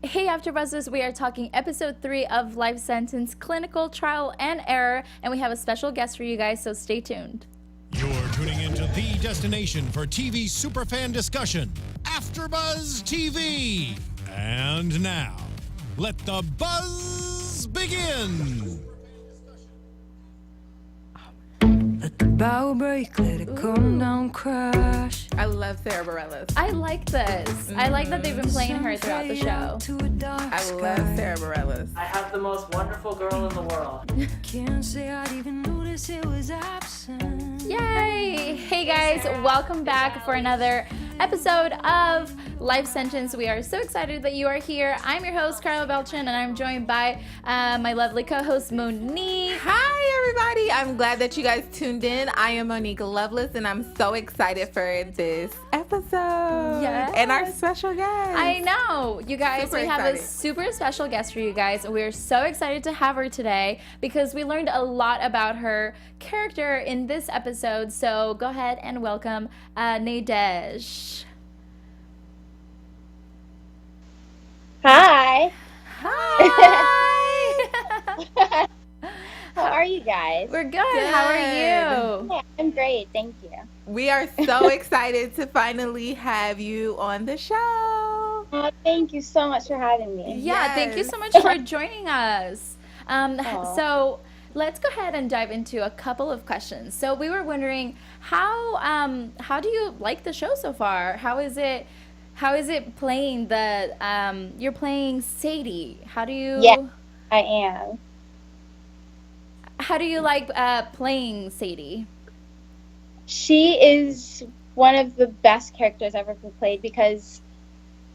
Hey, AFTERBUZZers, we are talking episode 3 of Life Sentence, Clinical Trial and Error, and we have a special guest for you guys, so stay tuned. You're tuning into the destination for TV superfan discussion, AFTERBUZZ TV. And now, let the buzz begin. Let the bow break, let it come down, crash. I love Sarah Bareilles. I like this. I like that they've been playing her throughout the show. I love Sarah Bareilles. I have the most wonderful girl in the world. Can't say I'd even notice it was absent. Yay! Hey guys, welcome back for another episode of Life Sentence. We are so excited that you are here. I'm your host, Karla Beltran, and I'm joined by my lovely co-host, Monique. Hi, everybody. I'm glad that you guys tuned in. I am Monique Loveless, and I'm so excited for this episode. Yes. And our special guest. I know. You guys, Super we have a excited. super special guest for you guys. We're so excited to have her today because we learned a lot about her character in this episode. So go ahead and welcome Nadej. Hi. Hi. How are you guys? We're good. How are you? Yeah, I'm great. Thank you. We are so excited to finally have you on the show. Oh, thank you so much for having me. Yeah, thank you Yes. so much for joining us. Aw. So let's go ahead and dive into a couple of questions. So we were wondering how do you like the show so far? How is it playing the you're playing Sadie? How do you Yeah. I am. How do you like playing Sadie? She is one of the best characters I've ever played because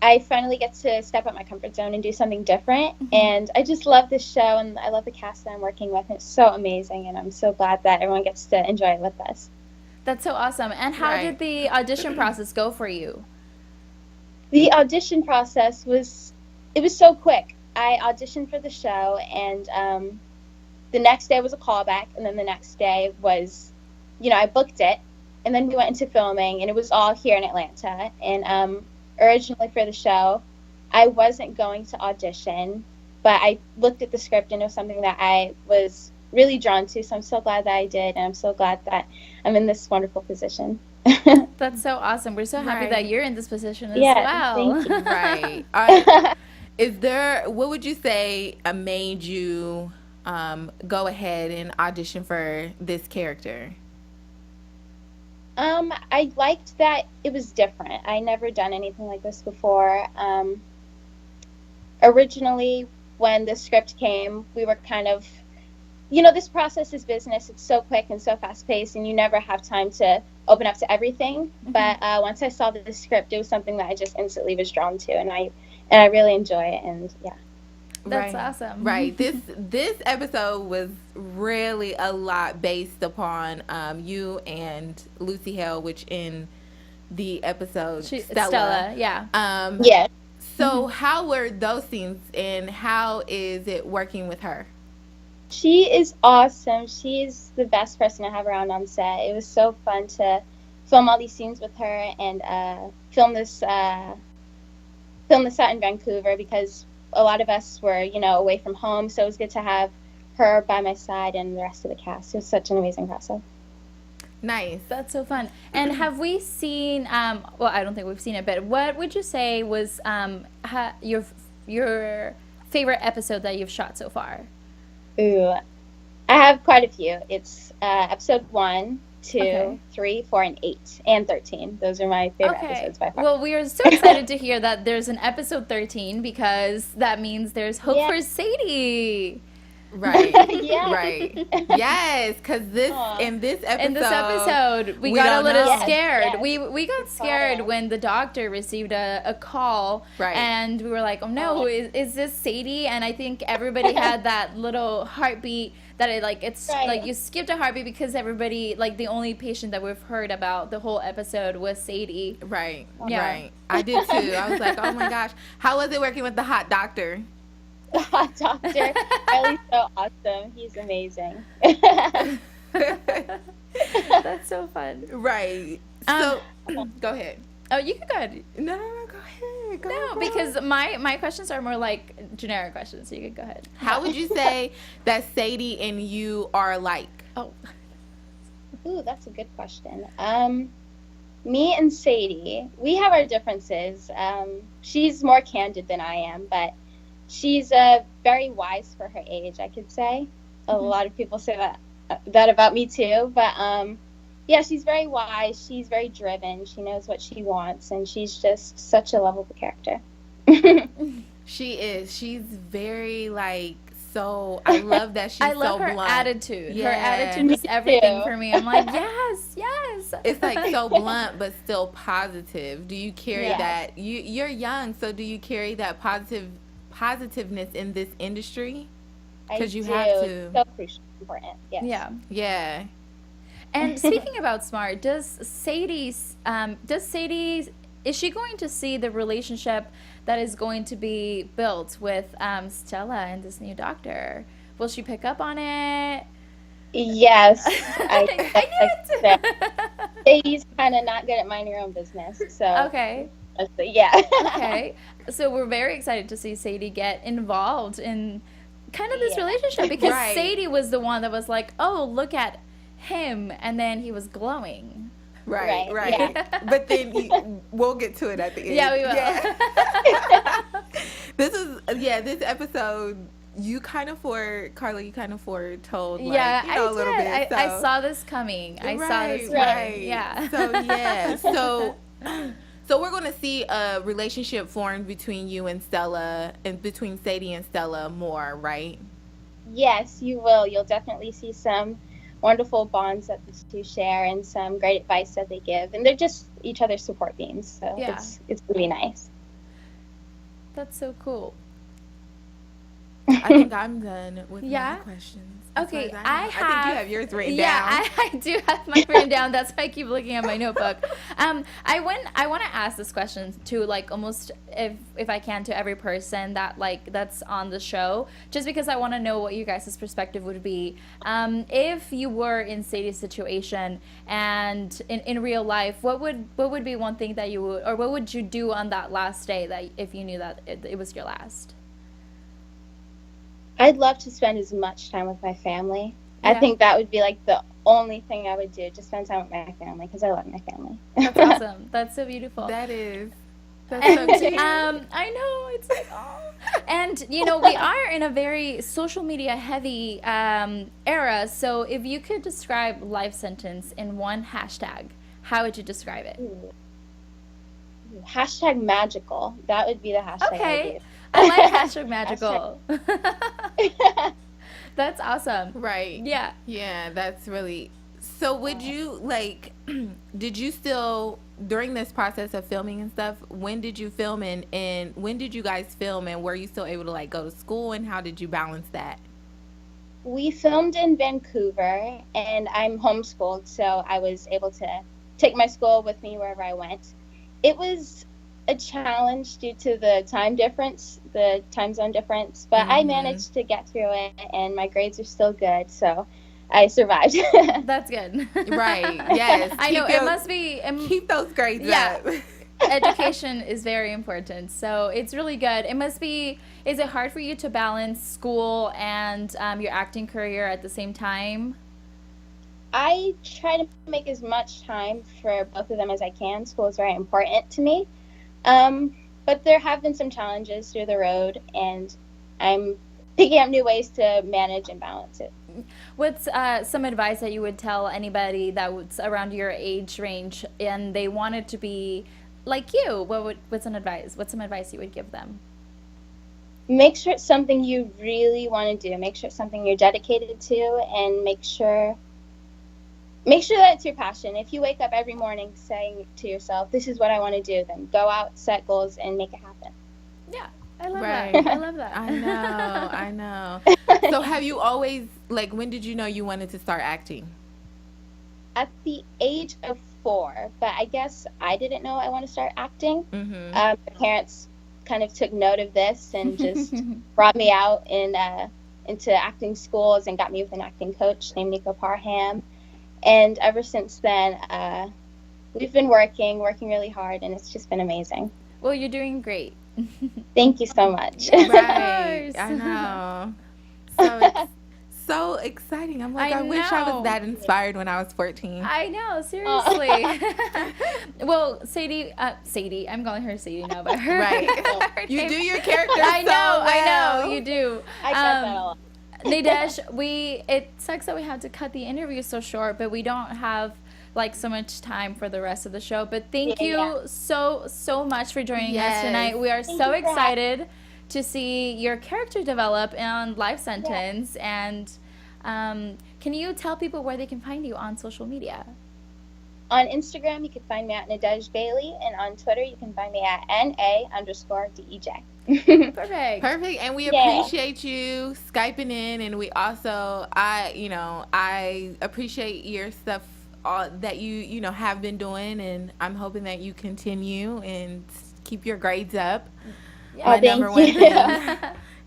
I finally get to step out my comfort zone and do something different. And I just love this show, and I love the cast that I'm working with. It's so amazing, and I'm so glad that everyone gets to enjoy it with us. That's so awesome. And how Right. did the audition process go for you? The audition process was so quick. I auditioned for the show, and the next day was a callback, and then the next day was, I booked it, and then we went into filming, and it was all here in Atlanta. And originally for the show, I wasn't going to audition, but I looked at the script, and it was something that I was really drawn to, so I'm so glad that I did, and I'm so glad that I'm in this wonderful position. That's so awesome. We're so happy Right. that you're in this position as Yeah, well. thank you. Right. What would you say made you go ahead and audition for this character? I liked that it was different. I never done anything like this before. Originally, when the script came, we were kind of, this process is business. It's so quick and so fast-paced, and you never have time to open up to everything. But once I saw the script, it was something that I just instantly was drawn to, and I really enjoy it. And yeah. That's Right. awesome. Right. This episode was really a lot based upon you and Lucy Hale, which in the episode Stella, yeah. Yeah. So how were those scenes, and how is it working with her? She is awesome. She's the best person to have around on set. It was so fun to film all these scenes with her and film this set in Vancouver because a lot of us were, away from home. So it was good to have her by my side and the rest of the cast. It was such an amazing process. Nice. That's so fun. And have we seen, well, I don't think we've seen it, but what would you say was your favorite episode that you've shot so far? Ooh, I have quite a few. It's episode 1, 2, Okay. 3, 4, and 8, and 13. Those are my favorite episodes by far. Well, we are so excited to hear that there's an episode 13 because that means there's hope Yeah. for Sadie. Right. Yeah. Right. Yes, because Aw. in this episode, In this episode, we we got a don't little know. scared. Yes, yes. We got scared when the doctor received a call, Right. and we were like, "Oh no, is this Sadie?" And I think everybody had that little heartbeat that it's Right. like you skipped a heartbeat because everybody the only patient that we've heard about the whole episode was Sadie. Right. Yeah. Right. I did too. I was like, oh my gosh, how was it working with the hot doctor? The hot doctor, Ellie's so awesome. He's amazing. That's so fun. Right. So, go ahead. Oh, you can go ahead. No, go ahead. it. Go No, for because it. my questions are more like generic questions, so you could go ahead. How would you say that Sadie and you are alike? Oh, Ooh, that's a good question. Me and Sadie, we have our differences. She's more candid than I am, but she's very wise for her age, I could say. A lot of people say that about me too, but yeah, she's very wise. She's very driven. She knows what she wants, and she's just such a lovable character. She is. She's very like so. I love that she's I love so her blunt. attitude. Yeah. Her attitude is Me everything too. for me. I'm like, yes, yes. It's like so blunt but still positive. Do you carry Yes. that? You're young, so do you carry that positiveness in this industry? I 'Cause you do. have to. It's so crucial, important. Yes. Yeah. Yeah. And speaking about smart, is she going to see the relationship that is going to be built with Stella and this new doctor? Will she pick up on it? Yes. I knew it. Sadie's kind of not good at minding her own business, so Okay. yeah. Okay. So we're very excited to see Sadie get involved in kind of this Yeah. relationship because Right. Sadie was the one that was like, "Oh, look at him," and then he was glowing. Right. Right, Yeah. But then we'll get to it at the end. Yeah, we will. This episode. You kind of Karla. You kind of foretold, like, Yeah, you know, I a little did. bit. I so- saw this coming. I saw this coming. Right. Yeah. So yeah. So we're gonna see a relationship formed between you and Stella, and between Sadie and Stella more, right? Yes, you will. You'll definitely see some wonderful bonds that the two share and some great advice that they give. And they're just each other's support beams. So Yeah. it's really nice. That's so cool. I think I'm done with Yeah? my questions. as Okay, far as I know. I think have- you have yours written Yeah, down. I do have mine written down. That's why I keep looking at my notebook. I want to ask this question to like almost if I can to every person that's on the show, just because I want to know what you guys' perspective would be. If you were in Sadie's situation and in real life, what would be one thing that you would, or what would you do on that last day that if you knew that it was your last? I'd love to spend as much time with my family. Yeah. I think that would be like the only thing I would do, just spend time with my family because I love my family. That's awesome. That's so beautiful. That is. That's And so cute. I know it's like, oh. And we are in a very social media heavy era. So if you could describe life sentence in one hashtag, how would you describe it? Hashtag magical. That would be the hashtag. Okay, I like hashtag magical. That's awesome. Right. Yeah. Yeah, that's really. So would you did you still during this process of filming and stuff, when did you film and when did you guys film, and were you still able to go to school, and how did you balance that? We filmed in Vancouver, and I'm homeschooled, so I was able to take my school with me wherever I went. It was a challenge due to the time difference, the time zone difference, but I managed to get through it, and my grades are still good, so I survived. That's good. Right. Yes. I know it must be. Keep those grades Yeah. up. Education is very important, so it's really good. It must be. Is it hard for you to balance school and your acting career at the same time? I try to make as much time for both of them as I can. School is very important to me. But there have been some challenges through the road, and I'm picking up new ways to manage and balance it. What's some advice that you would tell anybody that was around your age range and they wanted to be like you? What's some advice you would give them? Make sure it's something you really want to do. Make sure it's something you're dedicated to, and make sure that it's your passion. If you wake up every morning saying to yourself, this is what I want to do, then go out, set goals, and make it happen. Yeah, I love Right. that. I love that. I know. So have you always, when did you know you wanted to start acting? At the age of 4, but I guess I didn't know I want to start acting. Mm-hmm. My parents kind of took note of this and just brought me out into acting schools and got me with an acting coach named Nico Parham. And ever since then, we've been working really hard, and it's just been amazing. Well, you're doing great. Thank you so much. Right. course. I know. So it's so exciting. I'm like, I I wish I know. was that inspired when I was 14. I know, seriously. Well, Sadie, I'm calling her Sadie now, but her, Right. her You name- do your character I know, so well. I know, you do. I get that a lot. Nadesh, it sucks that we had to cut the interview so short, but we don't have like so much time for the rest of the show. But thank you Yeah. so much for joining us Yes. tonight. We are Thank so you for excited to see your character develop on Life Sentence. And can you tell people where they can find you on social media? On Instagram, you can find me at Nadej Bailey, and on Twitter, you can find me at NA_DEJ. Perfect. Perfect. And we Yeah. appreciate you Skyping in, and we also, I appreciate your stuff that you have been doing, and I'm hoping that you continue and keep your grades up. Yeah. My Oh, thank number one you. thing.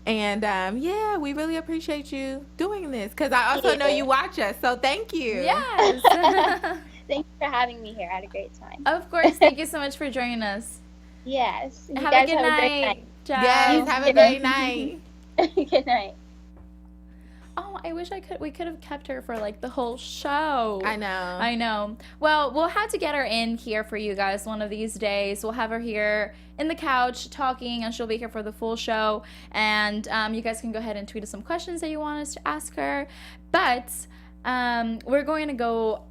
And yeah, we really appreciate you doing this, because I also know you watch us, so thank you. Yes. Thank you for having me here. I had a great time. Of course. Thank you so much for joining us. Yes. You Have guys a good have a great night. night. Ciao. Yes, have a too. great night. Good night. Oh, I wish we could have kept her for like the whole show. I know. I know. Well, we'll have to get her in here for you guys one of these days. We'll have her here in the couch talking, and she'll be here for the full show. And you guys can go ahead and tweet us some questions that you want us to ask her. But we're going to go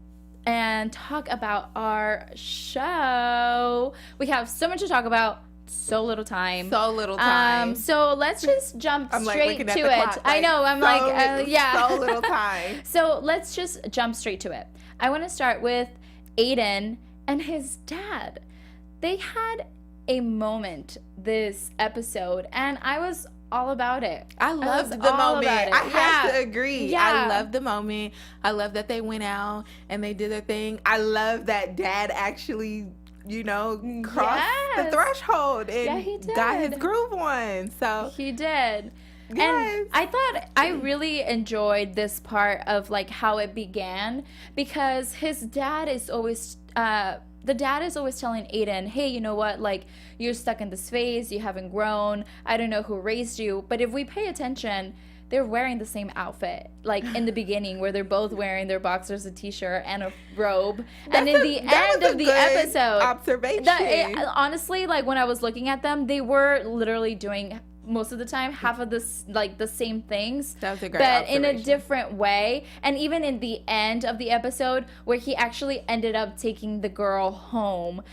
and talk about our show. We have so much to talk about, so little time. So little time. So let's just jump I'm like straight looking at to the it. clock, I know. I'm yeah. So little time. So let's just jump straight to it. I want to start with Aiden and his dad. They had a moment this episode, and I was all about it. I loved was the all moment. about it. I have Yeah. to agree. Yeah. I loved the moment. I love that they went out and they did their thing. I love that dad actually, crossed the Yes. threshold and Yeah, he got his did. groove on. So He did. Yes. And I thought I really enjoyed this part of like how it began, because his dad is always the dad is always telling Aiden, hey, you know what, like, you're stuck in this phase, you haven't grown, I don't know who raised you. But if we pay attention, they're wearing the same outfit, like in the beginning, where they're both wearing their boxers, a t-shirt, and a robe. And in the end of the episode, observation. Honestly, like when I was looking at them, they were literally doing most of the time half of this, like the same things, That was a great but in a observation. different way. And even in the end of the episode, where he actually ended up taking the girl home,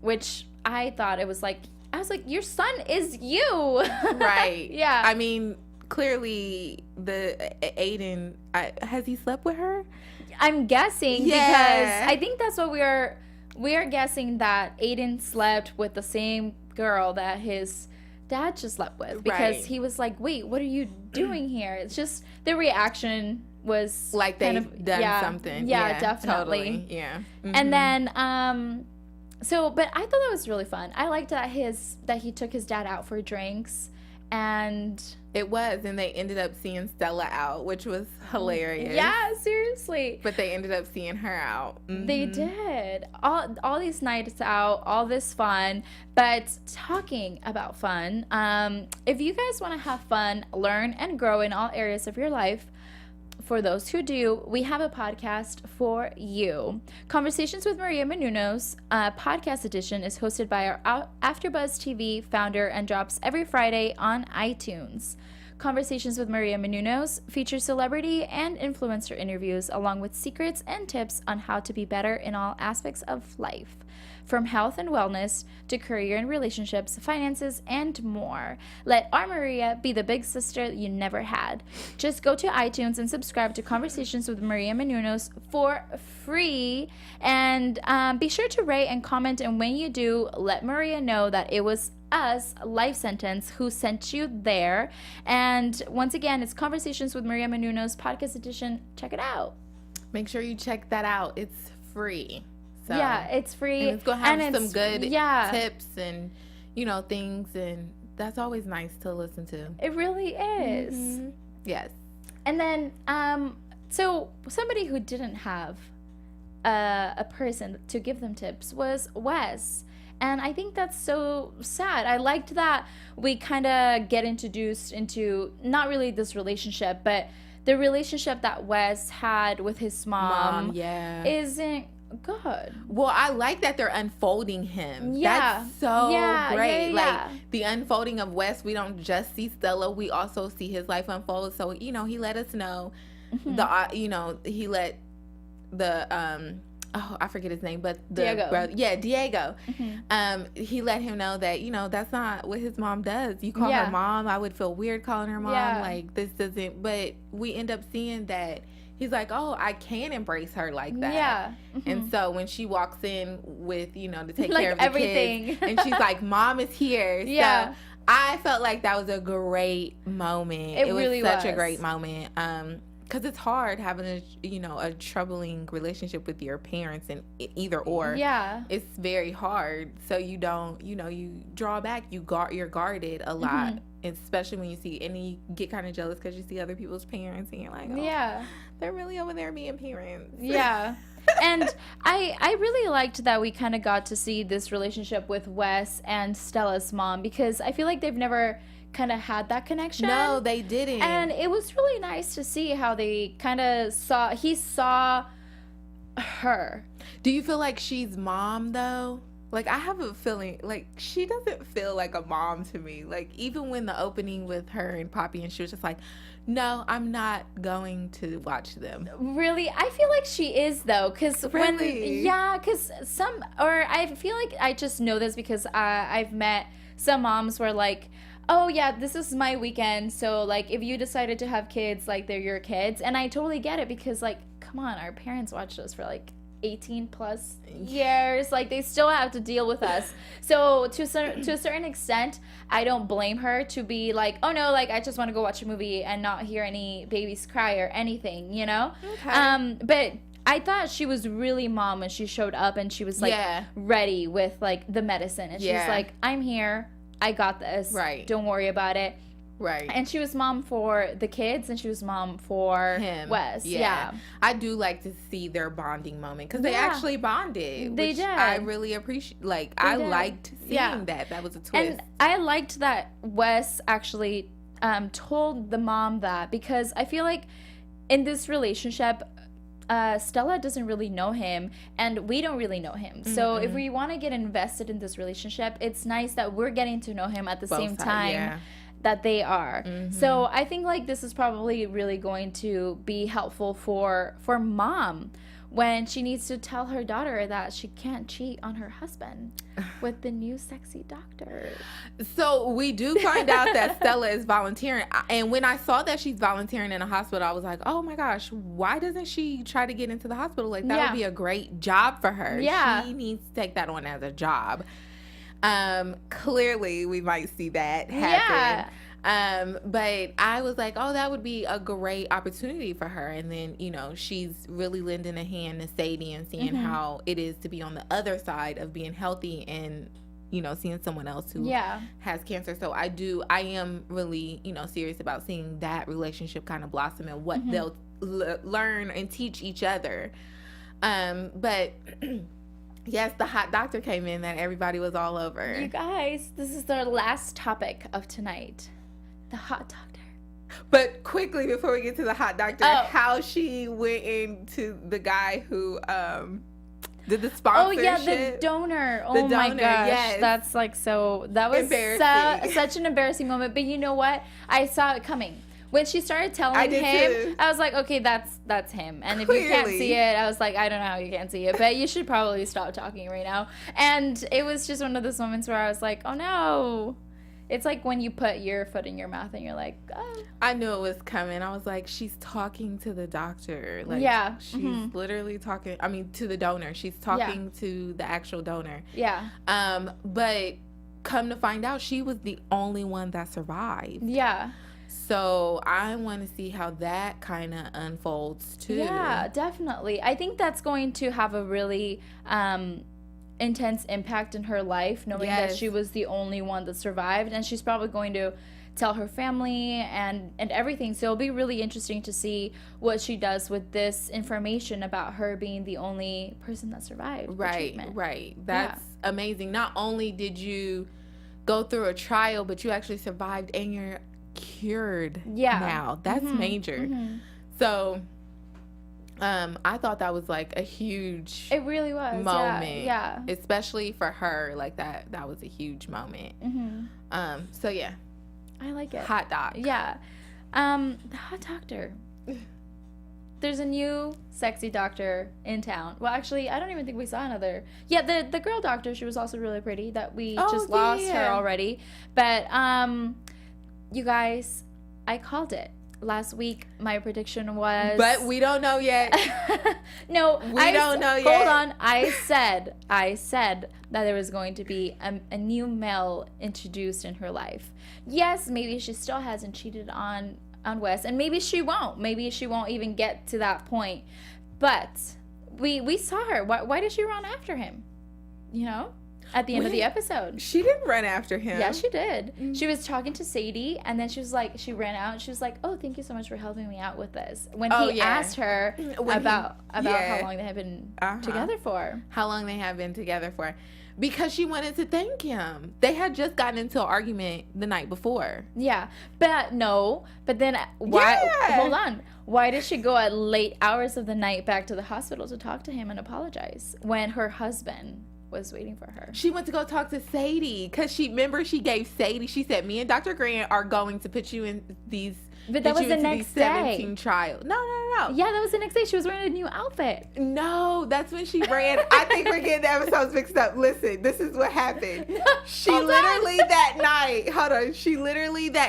which I thought it was like, I was like, your son is you. Right. Yeah. I mean, clearly the Aiden, has he slept with her? I'm guessing Yeah. because I think that's what we are guessing, that Aiden slept with the same girl that his dad just slept with, because Right. he was like, wait, what are you doing here? It's just the reaction was Like kind they've of, done something. Yeah, definitely. Totally. Yeah. And Mhm. then but I thought that was really fun. I liked that he took his dad out for drinks, and It was, and they ended up seeing Stella out, which was hilarious. yeah, seriously. But they ended up seeing her out. They Mhm. did. All these nights out, all this fun. But talking about fun, if you guys want to have fun, learn, and grow in all areas of your life, for those who do, we have a podcast for you. Conversations with Maria Menounos, podcast edition, is hosted by our AfterBuzz TV founder and drops every Friday on iTunes. Conversations with Maria Menounos features celebrity and influencer interviews, along with secrets and tips on how to be better in all aspects of life, from health and wellness to career and relationships, finances, and more. Let our Maria be the big sister you never had. Just go to iTunes and subscribe to Conversations with Maria Menounos for free. And be sure to rate and comment. And when you do, let Maria know that it was us, Life Sentence, who sent you there. And once again, it's Conversations with Maria Menounos podcast edition. Check it out. Make sure you check that out. It's free. So, Yeah, it's free. and it's gonna have and some it's- good yeah, tips and things, and that's always nice to listen to. It really is. Yes. And then, so somebody who didn't have a person to give them tips was Wes. And I think that's so sad. I liked that we kind of get introduced into not really this relationship, but the relationship that Wes had with his mom yeah, isn't good. Well, I like that they're unfolding him. Yeah. That's so great. Yeah. Like the unfolding of Wes, we don't just see Stella, we also see his life unfold. So, you know, he let us know he let the I forget his name, but the Diego. brother, Diego. He let him know that, you know, that's not what his mom does. You call her mom, I would feel weird calling her mom. Yeah. Like, this doesn't, but we end up seeing that he's like, oh, I can embrace her like that. Yeah. And so when she walks in with, you know, to take Like care of the everything. kids, and she's like, mom is here. Yeah. So I felt like that was a great moment. It really was such a was. great moment. Because it's hard having a troubling relationship with your parents, and either or. Yeah. It's very hard. So you don't, you draw back, you're guarded a lot, especially when you see, and you get kind of jealous because you see other people's parents and you're like, oh, Yeah. they're really over there being parents. Yeah. And I really liked that we kind of got to see this relationship with Wes and Stella's mom, because I feel like they've never kind of had that connection. No, they didn't. And it was really nice to see how they kind of saw her. Do you feel like she's mom though? Like, I have a feeling like she doesn't feel like a mom to me. Like, even when the opening with her and Poppy, and she was just like, no, I'm not going to watch them. Really? I feel like she is, though, because Really? because I feel like I just know this because I've met some moms where like, oh yeah, this is my weekend, so like if you decided to have kids, like they're your kids. And I totally get it, because like, come on, our parents watched us for like 18 plus years, like they still have to deal with us. So to a certain extent, I don't blame her to be like, oh no, like I just want to go watch a movie and not hear any babies cry or anything, you know. Okay. But I thought she was really mom when she showed up, and she was like ready with like the medicine, and she's like, I'm here, I got this, Right. don't worry about it. Right. And she was mom for the kids, and she was mom for Him. Wes. Yeah. I do like to see their bonding moment, because they Yeah. actually bonded. They which did. I really appreciate. Like, I did. liked seeing that. That was a twist. And I liked that Wes actually told the mom that, because I feel like in this relationship, Stella doesn't really know him, and we don't really know him. So if we want to get invested in this relationship, it's nice that we're getting to know him at the Both same sides, time yeah. that they are. So I think like this is probably really going to be helpful for mom when she needs to tell her daughter that she can't cheat on her husband with the new sexy doctor. So we do find out that Stella is volunteering. And when I saw that she's volunteering in a hospital, I was like, oh my gosh, why doesn't she try to get into the hospital? Like, that would be a great job for her. Yeah. She needs to take that on as a job. Clearly we might see that happen. But I was like, oh, that would be a great opportunity for her. And then, she's really lending a hand to Sadie and seeing how it is to be on the other side of being healthy and, seeing someone else who has cancer. So I am really, serious about seeing that relationship kind of blossom and what they'll learn and teach each other. But yes, the hot doctor came in that everybody was all over. You guys, this is the last topic of tonight. The hot doctor. But quickly, before we get to the hot doctor, how she went into the guy who did the sponsorship. Oh yeah, the donor. Oh my gosh, yes. that's like that was Embarrassing. such an embarrassing moment. But you know what? I saw it coming. When she started telling did him, too. I was like, okay, that's him. And if you can't Clearly. see it, I was like, I don't know how you can't see it, but you should probably stop talking right now. And it was just one of those moments where I was like, oh no. It's like when you put your foot in your mouth and you're like, oh. I knew it was coming. I was like, she's talking to the doctor. Like, Yeah. she's literally talking, to the donor. She's talking to the actual donor. Yeah. But come to find out, she was the only one that survived. Yeah. So I want to see how that kind of unfolds too. Yeah, definitely. I think that's going to have a really intense impact in her life, knowing that Yes. she was the only one that survived, and she's probably going to tell her family and everything. So it'll be really interesting to see what she does with this information about her being the only person that survived the treatment. Right. That's amazing. Not only did you go through a trial, but you actually survived and you're cured now. That's major. So I thought that was like a huge It really was moment. Yeah. Especially for her, like that was a huge moment. So yeah, I like it. hot dog. Yeah. The hot doctor. There's a new sexy doctor in town. Well, actually, I don't even think we saw another. Yeah, the girl doctor, she was also really pretty. That we just lost her already. But you guys, I called it. Last week, my prediction was... But we don't know yet. No, we don't know yet. Hold on. I said that there was going to be a new male introduced in her life. Yes, maybe she still hasn't cheated on Wes, and maybe she won't. Maybe she won't even get to that point. But we saw her. Why did she run after him? You know? At the end of the episode. She didn't run after him. Yeah, she did. She was talking to Sadie, and then she was like, she ran out, and she was like, "Oh, thank you so much for helping me out with this." When he asked her about how long they had been together for. How long they have been together for. Because she wanted to thank him. They had just gotten into an argument the night before. Yeah, but then why? Hold on. Why did she go at late hours of the night back to the hospital to talk to him and apologize when her husband was waiting for her? She went to go talk to Sadie because she gave Sadie, she said, me and Dr. Grant are going to put you in these. But that was the next day. 17 trial. No. Yeah, that was the next day. She was wearing a new outfit. No, that's when she ran. I think we're getting the episodes mixed up. Listen, this is what happened. She literally that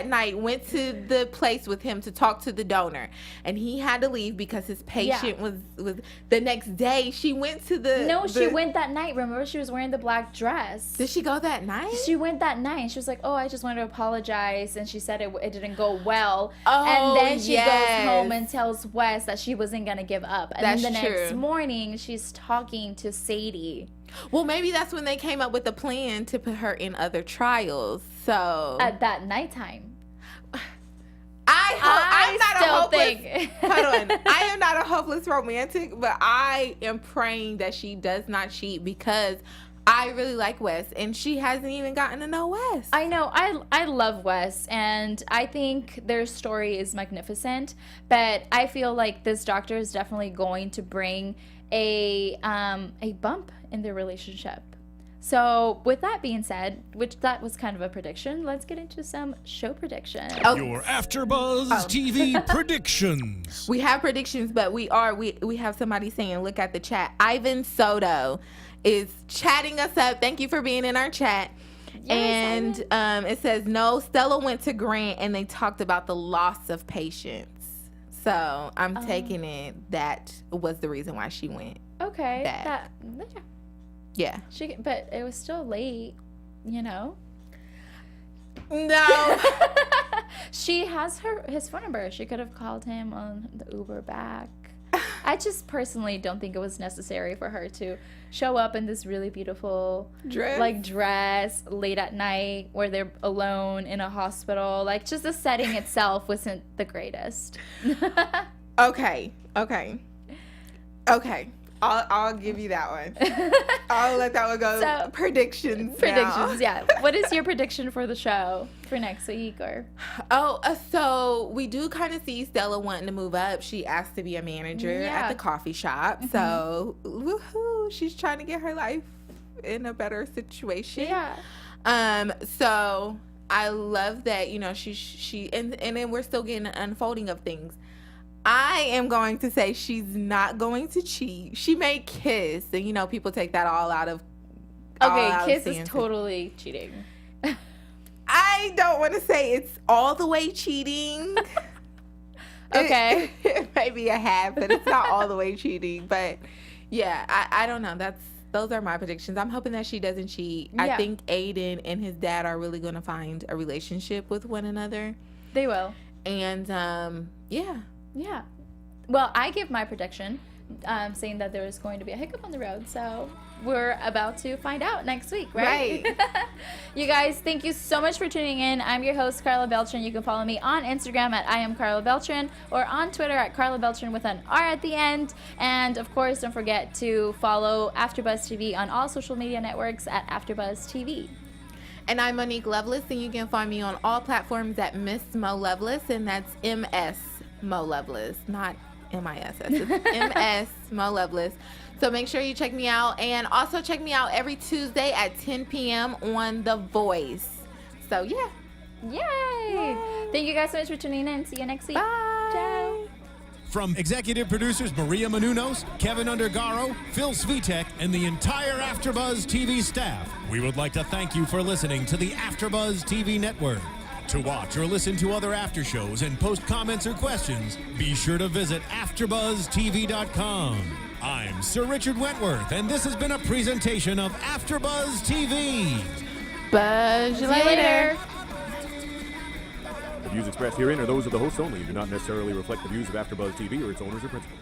night went to the place with him to talk to the donor, and he had to leave because his patient was the next day. She went to the. No, she went that night. Remember, she was wearing the black dress. Did she go that night? She went that night, and she was like, "Oh, I just wanted to apologize," and she said it didn't go well. Oh, and then she goes home and tells Wes that she wasn't gonna give up. And then the next morning, she's talking to Sadie. Well, maybe that's when they came up with a plan to put her in other trials. So at that nighttime. I'm not a hopeless. Hold on. I am not a hopeless romantic, but I am praying that she does not cheat because I really like Wes, and she hasn't even gotten to know Wes. I know. I love Wes, and I think their story is magnificent, but I feel like this doctor is definitely going to bring a bump in their relationship. So with that being said, which that was kind of a prediction, let's get into some show predictions. Your AfterBuzz TV predictions. We have predictions, but we have somebody saying, look at the chat. Ivan Soto is chatting us up. Thank you for being in our chat. Yes, and it says, no, Stella went to Grant and they talked about the loss of patience. So I'm taking it that was the reason why she went. Okay. Yeah. But it was still late, you know? No. She has his phone number. She could have called him on the Uber back. I just personally don't think it was necessary for her to show up in this really beautiful dress late at night where they're alone in a hospital. Like, just the setting itself wasn't the greatest. Okay. I'll give you that one. I'll let that one go. So, predictions, yeah. What is your prediction for the show for next week? So we do kind of see Stella wanting to move up. She asked to be a manager at the coffee shop. Mm-hmm. So woohoo, she's trying to get her life in a better situation. Yeah. So I love that, you know, she and then we're still getting an unfolding of things. I am going to say she's not going to cheat. She may kiss, and you know, people take that all out of. Kiss is totally cheating. I don't want to say it's all the way cheating. Okay, it may be a half, but it's not all the way cheating. But yeah, I don't know. Those are my predictions. I'm hoping that she doesn't cheat. Yeah. I think Aiden and his dad are really going to find a relationship with one another. They will. And yeah. Yeah. Well, I give my prediction saying that there was going to be a hiccup on the road. So we're about to find out next week, right? You guys, thank you so much for tuning in. I'm your host, Karla Beltran. You can follow me on Instagram at I am Karla Beltran or on Twitter at Karla Beltran with an R at the end. And of course, don't forget to follow AfterBuzz TV on all social media networks at AfterBuzz TV. And I'm Monique Loveless, and you can find me on all platforms at Miss Mo Loveless, and that's MS Mo Loveless, not MISS. It's MS Mo Loveless. So make sure you check me out, and also check me out every Tuesday at 10 p.m. on The Voice. So yeah. Yay! Thank you guys so much for tuning in. See you next week. Bye. Ciao. From executive producers Maria Menounos, Kevin Undergaro, Phil Svitek, and the entire AfterBuzz TV staff, we would like to thank you for listening to the AfterBuzz TV network. To watch or listen to other after shows and post comments or questions, be sure to visit AfterBuzzTV.com. I'm Sir Richard Wentworth, and this has been a presentation of AfterBuzz TV. Buzz you See you later. The views expressed herein are those of the hosts only and do not necessarily reflect the views of AfterBuzz TV or its owners or principals.